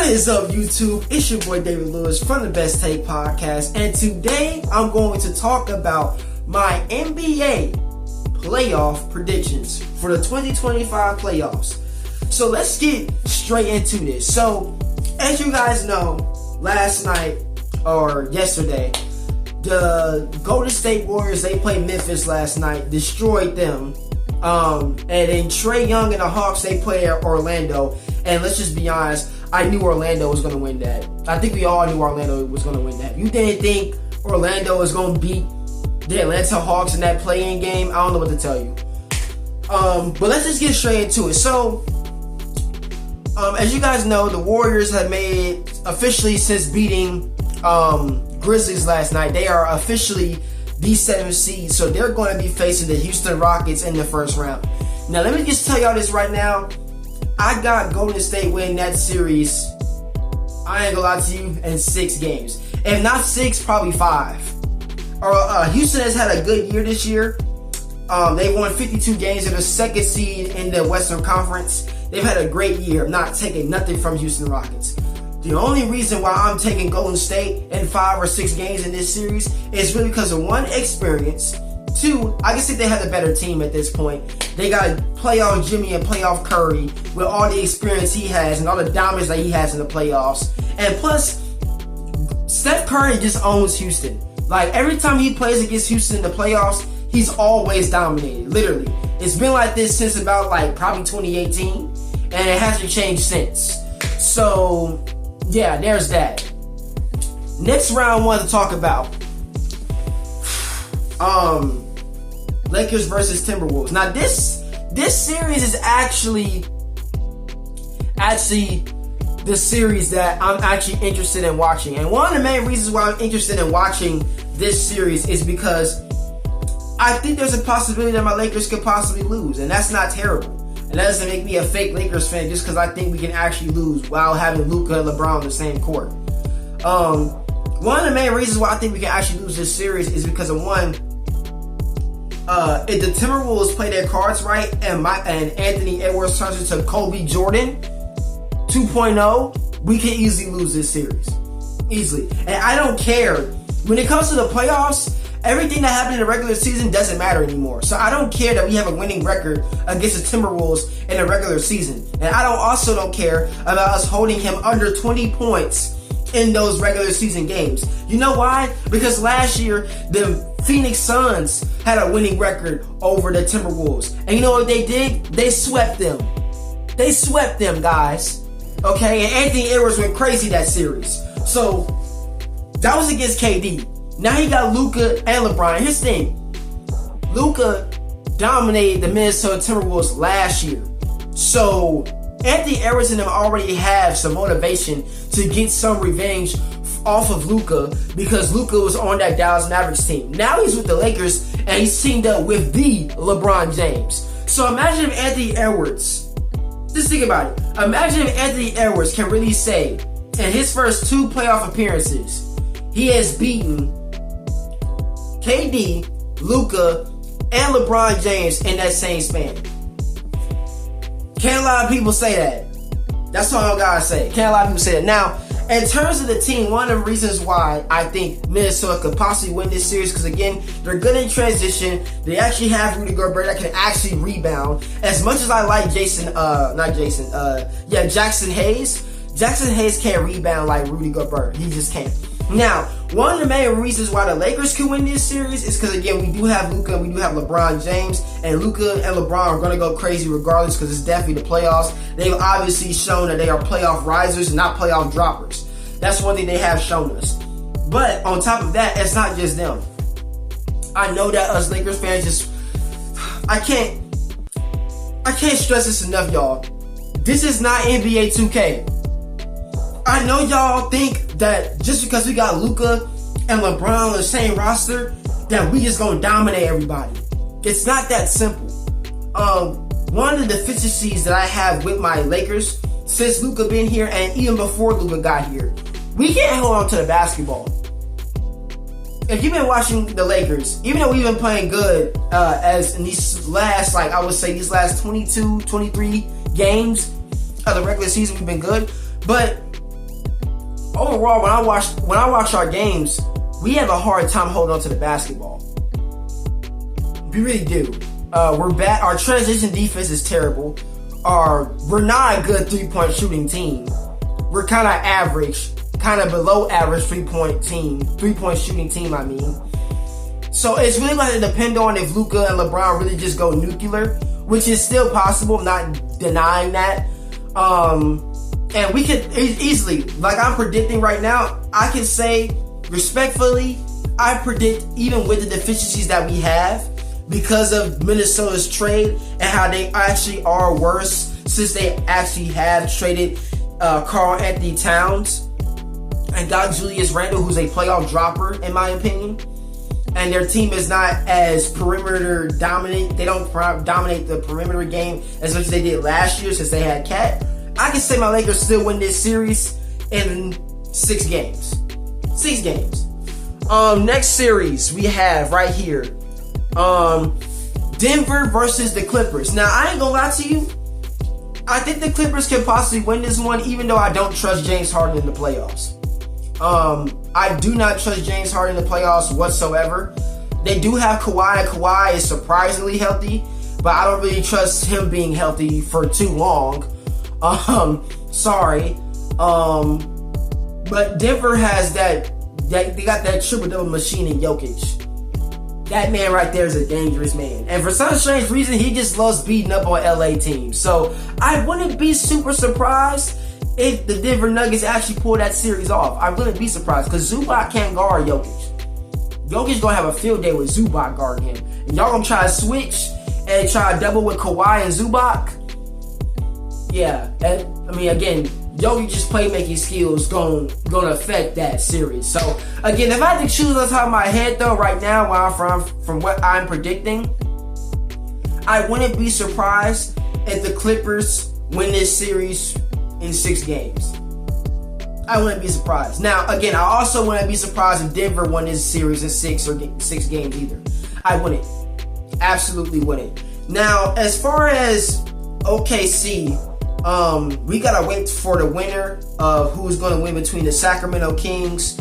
What is up, YouTube? It's your boy David Lewis from the Best Take Podcast, and today I'm going to talk about my NBA playoff predictions for the 2025 playoffs. So let's get straight into this. So, as you guys know, last night or yesterday, the Golden State Warriors, they played Memphis last night, destroyed them. And then Trae Young and the Hawks, they played at Orlando. And let's just be honest, I knew Orlando was going to win that. I think we all knew Orlando was going to win that. You didn't think Orlando was going to beat the Atlanta Hawks in that play-in game? I don't know what to tell you. But let's just get straight into it. So, as you guys know, the Warriors have made officially, since beating Grizzlies last night, they are officially the 7th seed. So they're going to be facing the Houston Rockets in the first round. Now, let me just tell y'all this right now. I got Golden State winning that series, I ain't gonna lie to you, in 6 games. If not 6, probably 5. Houston has had a good year this year. They won 52 games. They're the 2nd seed in the Western Conference. They've had a great year. I'm not taking nothing from Houston Rockets. The only reason why I'm taking Golden State in 5 or 6 games in this series is really because of 1, experience. 2, I just think they have the better team at this point. They got playoff Jimmy and playoff Curry with all the experience he has and all the dominance that he has in the playoffs. And plus, Steph Curry just owns Houston. Like, every time he plays against Houston in the playoffs, he's always dominated, literally. It's been like this since about, probably 2018, and it hasn't changed since. So, yeah, there's that. Next round I want to talk about. Lakers versus Timberwolves. Now this series is actually the series that I'm actually interested in watching. And one of the main reasons why I'm interested in watching this series is because I think there's a possibility that my Lakers could possibly lose, and that's not terrible. And that doesn't make me a fake Lakers fan just because I think we can actually lose while having Luka and LeBron on the same court. One of the main reasons why I think we can actually lose this series is because of, 1, if the Timberwolves play their cards right and Anthony Edwards turns into Kobe Jordan 2.0, we can easily lose this series. Easily. And I don't care. When it comes to the playoffs, everything that happened in the regular season doesn't matter anymore. So I don't care that we have a winning record against the Timberwolves in the regular season. And I also don't care about us holding him under 20 points in those regular season games. You know why? Because last year, the Phoenix Suns had a winning record over the Timberwolves. And you know what they did? They swept them. They swept them, guys. Okay? And Anthony Edwards went crazy that series. So, that was against KD. Now he got Luka and LeBron. Here's the thing. Luka dominated the Minnesota Timberwolves last year. So, Anthony Edwards and them already have some motivation to get some revenge off of Luka because Luka was on that Dallas Mavericks team. Now he's with the Lakers and he's teamed up with the LeBron James. So imagine if Anthony Edwards, just think about it. Imagine if Anthony Edwards can really say in his first 2 playoff appearances, he has beaten KD, Luka, and LeBron James in that same span. Can't a lot of people say that. That's all I gotta say. Can't a lot of people say that. Now, in terms of the team, one of the reasons why I think Minnesota could possibly win this series, because again, they're good in transition. They actually have Rudy Gobert that can actually rebound. As much as I like Jackson Hayes. Jackson Hayes can't rebound like Rudy Gobert. He just can't. Now, one of the main reasons why the Lakers can win this series is because, again, we do have Luka and we do have LeBron James, and Luka and LeBron are going to go crazy regardless because it's definitely the playoffs. They've obviously shown that they are playoff risers and not playoff droppers. That's one thing they have shown us. But on top of that, it's not just them. I know that us Lakers fans I can't stress this enough, y'all. This is not NBA 2K. I know y'all think that just because we got Luka and LeBron on the same roster, that we just gonna dominate everybody. It's not that simple. One of the deficiencies that I have with my Lakers since Luka been here and even before Luka got here, we can't hold on to the basketball. If you've been watching the Lakers, even though we've been playing good as in these last, I would say these last 22, 23 games of the regular season, we've been good. But overall, when I watch our games, we have a hard time holding on to the basketball. We really do. We're bad. Our transition defense is terrible. We're not a good 3-point shooting team. We're kind of average, kind of below average 3-point shooting team, I mean. So it's really going to depend on if Luka and LeBron really just go nuclear, which is still possible, I'm not denying that. And we could easily, like I'm predicting right now, I can say respectfully, I predict even with the deficiencies that we have, because of Minnesota's trade and how they actually are worse since they actually have traded Karl Anthony Towns and got Julius Randle, who's a playoff dropper in my opinion. And their team is not as perimeter dominant. They don't dominate the perimeter game as much as they did last year since they had Cat. I can say my Lakers still win this series in 6 games. 6 games. Next series we have right here. Denver versus the Clippers. Now, I ain't gonna lie to you. I think the Clippers can possibly win this one, even though I don't trust James Harden in the playoffs. I do not trust James Harden in the playoffs whatsoever. They do have Kawhi, and Kawhi is surprisingly healthy, but I don't really trust him being healthy for too long. Sorry. But Denver has they got that triple-double machine in Jokic. That man right there is a dangerous man. And for some strange reason, he just loves beating up on LA teams. So I wouldn't be super surprised if the Denver Nuggets actually pull that series off. I wouldn't be surprised because Zubac can't guard Jokic. Jokic's gonna have a field day with Zubac guarding him. And y'all gonna try to switch and try to double with Kawhi and Zubac? Yeah, I mean, again, Jokic's playmaking skills gonna affect that series. So, again, if I had to choose on top of my head, though, right now, from what I'm predicting, I wouldn't be surprised if the Clippers win this series in 6 games. I wouldn't be surprised. Now, again, I also wouldn't be surprised if Denver won this series in 6 games either. I wouldn't. Absolutely wouldn't. Now, as far as OKC, we gotta wait for the winner of who's gonna win between the Sacramento Kings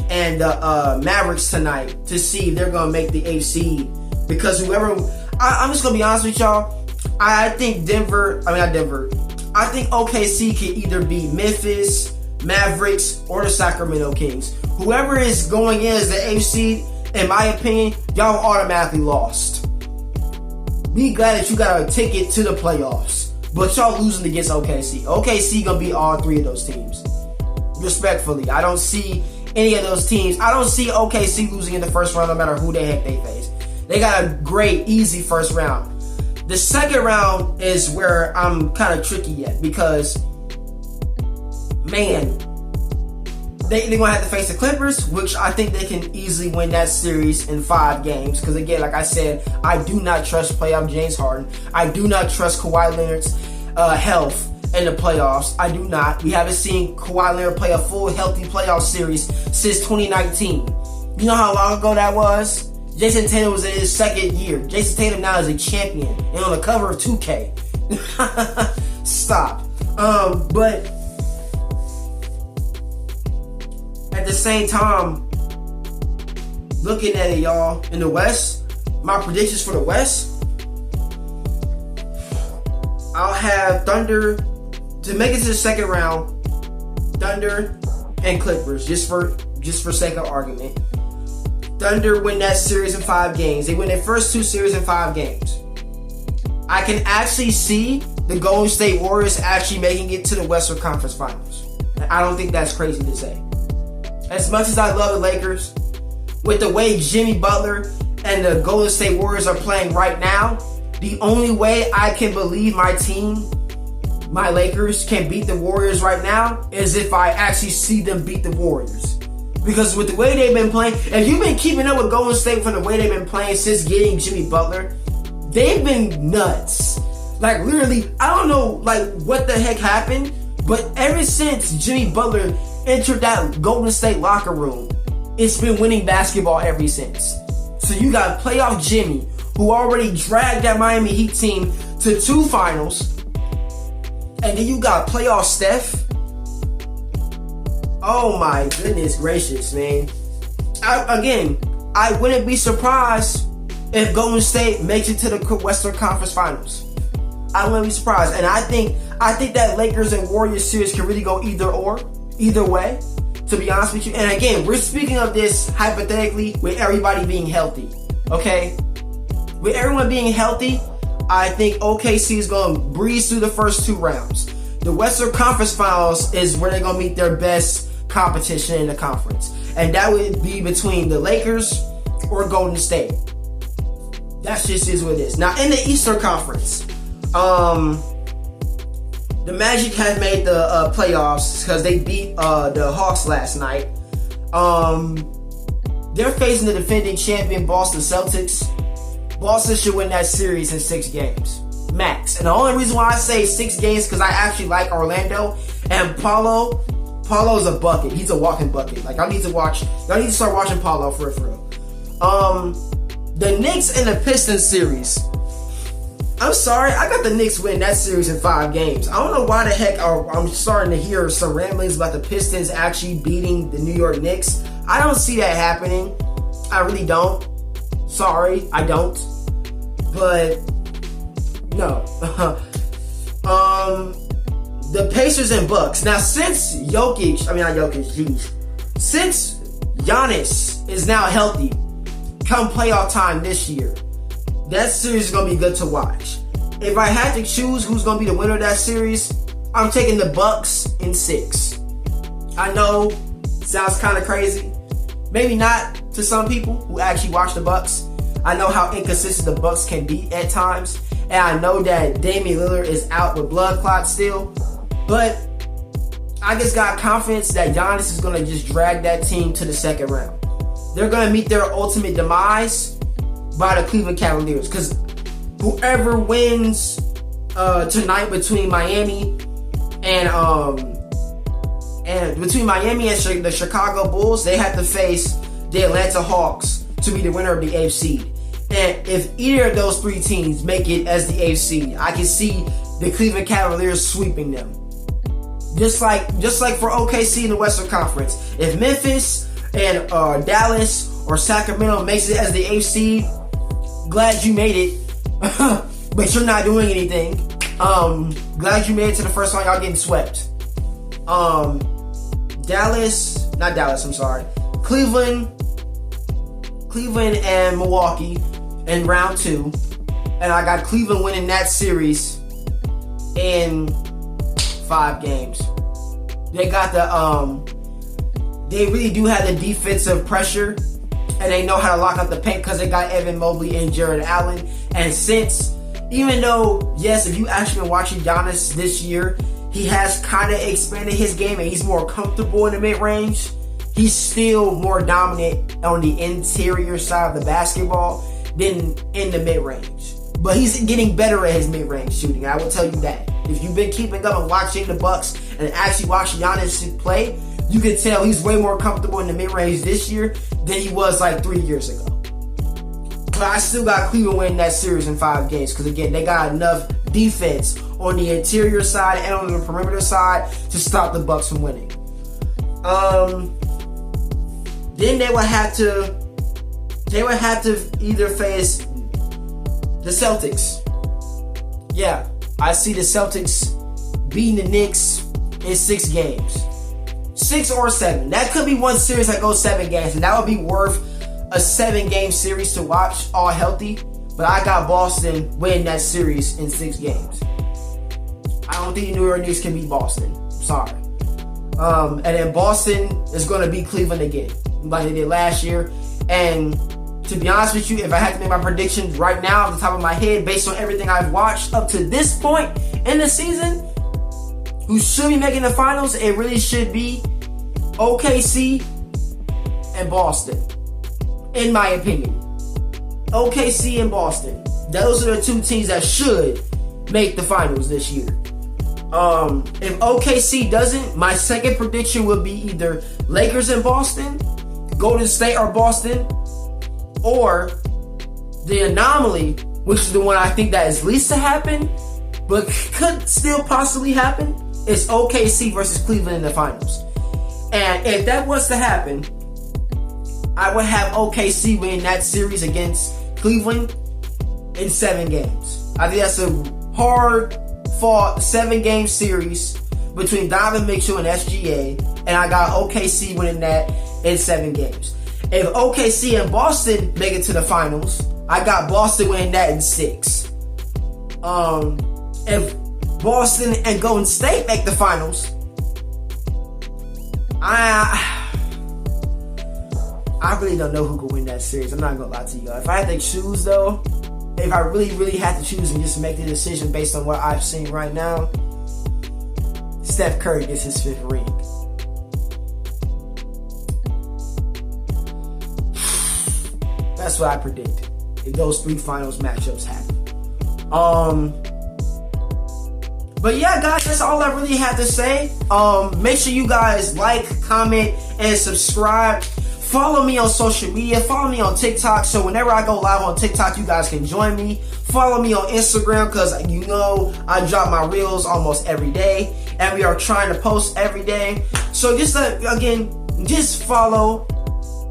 and the Mavericks tonight to see if they're gonna make the 8th seed. Because I'm just gonna be honest with y'all. I think I think OKC can either beat Memphis, Mavericks, or the Sacramento Kings. Whoever is going in as the 8th seed, in my opinion, y'all automatically lost. Be glad that you got a ticket to the playoffs. But y'all losing against OKC. OKC gonna beat all 3 of those teams. Respectfully, I don't see any of those teams. I don't see OKC losing in the first round no matter who the heck they face. They got a great, easy first round. The second round is where I'm kind of tricky at because, man, they're going to have to face the Clippers, which I think they can easily win that series in 5 games. Because, again, like I said, I do not trust playoff James Harden. I do not trust Kawhi Leonard's health in the playoffs. I do not. We haven't seen Kawhi Leonard play a full, healthy playoff series since 2019. You know how long ago that was? Jason Tatum was in his 2nd year. Jason Tatum now is a champion and on the cover of 2K. Stop. But at the same time, looking at it, y'all, in the West, my predictions for the West, I'll have Thunder to make it to the second round. Thunder and Clippers, just for sake of argument. Thunder win that series in 5 games. They win their first 2 series in 5 games. I can actually see the Golden State Warriors actually making it to the Western Conference Finals. I don't think that's crazy to say. As much as I love the Lakers, with the way Jimmy Butler and the Golden State Warriors are playing right now, the only way I can believe my team, my Lakers, can beat the Warriors right now is if I actually see them beat the Warriors. Because with the way they've been playing, if you've been keeping up with Golden State from the way they've been playing since getting Jimmy Butler, they've been nuts. Like, literally, I don't know, like, what the heck happened, but ever since Jimmy Butler entered that Golden State locker room, it's been winning basketball ever since. So you got playoff Jimmy, who already dragged that Miami Heat team to 2 finals, and then you got playoff Steph. Oh my goodness gracious, man. I wouldn't be surprised if Golden State makes it to the Western Conference Finals. I wouldn't be surprised. And I think that Lakers and Warriors series can really go either way, to be honest with you. And again, we're speaking of this hypothetically with everybody being healthy. Okay? With everyone being healthy, I think OKC is going to breeze through the first 2 rounds. The Western Conference Finals is where they're going to meet their best competition in the conference. And that would be between the Lakers or Golden State. That just is what it is. Now, in the Eastern Conference, the Magic had made the playoffs because they beat the Hawks last night. They're facing the defending champion Boston Celtics. Boston should win that series in 6 games. Max. And the only reason why I say 6 games because I actually like Orlando. And Paulo's a bucket. He's a walking bucket. Like, y'all need to start watching Paulo for real. The Knicks and the Pistons series. I'm sorry, I got the Knicks win that series in 5 games. I don't know why the heck I'm starting to hear some ramblings about the Pistons actually beating the New York Knicks. I don't see that happening. I really don't. Sorry, I don't. But no. The Pacers and Bucks. Now, since since Giannis is now healthy, come playoff time this year, that series is going to be good to watch. If I had to choose who's going to be the winner of that series, I'm taking the Bucks in 6. I know, sounds kind of crazy. Maybe not to some people who actually watch the Bucks. I know how inconsistent the Bucks can be at times. And I know that Damian Lillard is out with blood clots still. But I just got confidence that Giannis is going to just drag that team to the second round. They're going to meet their ultimate demise by the Cleveland Cavaliers. Because whoever wins tonight between Miami and the Chicago Bulls, they have to face the Atlanta Hawks to be the winner of the 8th seed. And if either of those 3 teams make it as the 8th seed, I can see the Cleveland Cavaliers sweeping them. Just like for OKC in the Western Conference. If Memphis and Dallas or Sacramento makes it as the 8th seed, glad you made it. But you're not doing anything. Glad you made it to the first round. Y'all getting swept. Cleveland and Milwaukee in round 2. And I got Cleveland winning that series in 5 games. They got they really do have the defensive pressure, and they know how to lock up the paint because they got Evan Mobley and Jared Allen. And even though, yes, if you actually been watching Giannis this year, he has kind of expanded his game and he's more comfortable in the mid-range, he's still more dominant on the interior side of the basketball than in the mid-range. But he's getting better at his mid-range shooting, I will tell you that. If you've been keeping up and watching the Bucks and actually watching Giannis play, you can tell he's way more comfortable in the mid-range this year than he was like 3 years ago. But I still got Cleveland winning that series in 5 games because, again, they got enough defense on the interior side and on the perimeter side to stop the Bucks from winning. Then they would have to either face the Celtics. Yeah, I see the Celtics beating the Knicks in 6 games. 6 or 7. That could be one series that goes 7 games, and that would be worth a 7-game series to watch, all healthy. But I got Boston winning that series in 6 games. I don't think the New York Knicks can beat Boston. Sorry. And then Boston is going to beat Cleveland again, like they did last year. And to be honest with you, if I had to make my predictions right now off the top of my head, based on everything I've watched up to this point in the season, who should be making the finals, it really should be OKC and Boston, in my opinion. OKC and Boston. Those are the 2 teams that should make the finals this year. If OKC doesn't, my second prediction would be either Lakers and Boston, Golden State or Boston, or the anomaly, which is the one I think that is least to happen, but could still possibly happen, is OKC versus Cleveland in the finals. And if that was to happen, I would have OKC win that series against Cleveland in 7 games. I think that's a hard-fought 7-game series between Donovan Mitchell and SGA, and I got OKC winning that in 7 games. If OKC and Boston make it to the finals, I got Boston winning that in 6. If Boston and Golden State make the finals, I really don't know who could win that series. I'm not gonna lie to you guys. If I had to choose though, if I really had to choose and just make the decision based on what I've seen right now, Steph Curry gets his 5th ring. That's what I predict if those 3 finals matchups happen. But yeah, guys, that's all I really have to say. Make sure you guys like, comment, and subscribe. Follow me on social media. Follow me on TikTok, so whenever I go live on TikTok, you guys can join me. Follow me on Instagram, because you know I drop my reels almost every day, and we are trying to post every day. So just follow.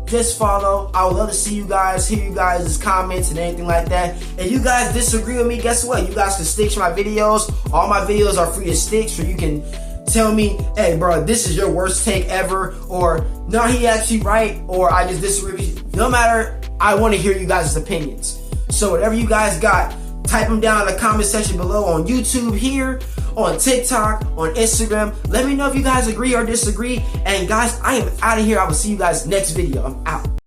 Just follow. I would love to see you guys, hear you guys' comments and anything like that. If you guys disagree with me, guess what? You guys can stick to my videos. All my videos are free to stick, so you can tell me, hey bro, this is your worst take ever, or no, he actually right, or I just disagree with you. No matter, I want to hear you guys' opinions. So whatever you guys got, type them down in the comment section below on YouTube here, on TikTok, on Instagram. Let me know if you guys agree or disagree. And guys, I am out of here. I will see you guys next video. I'm out.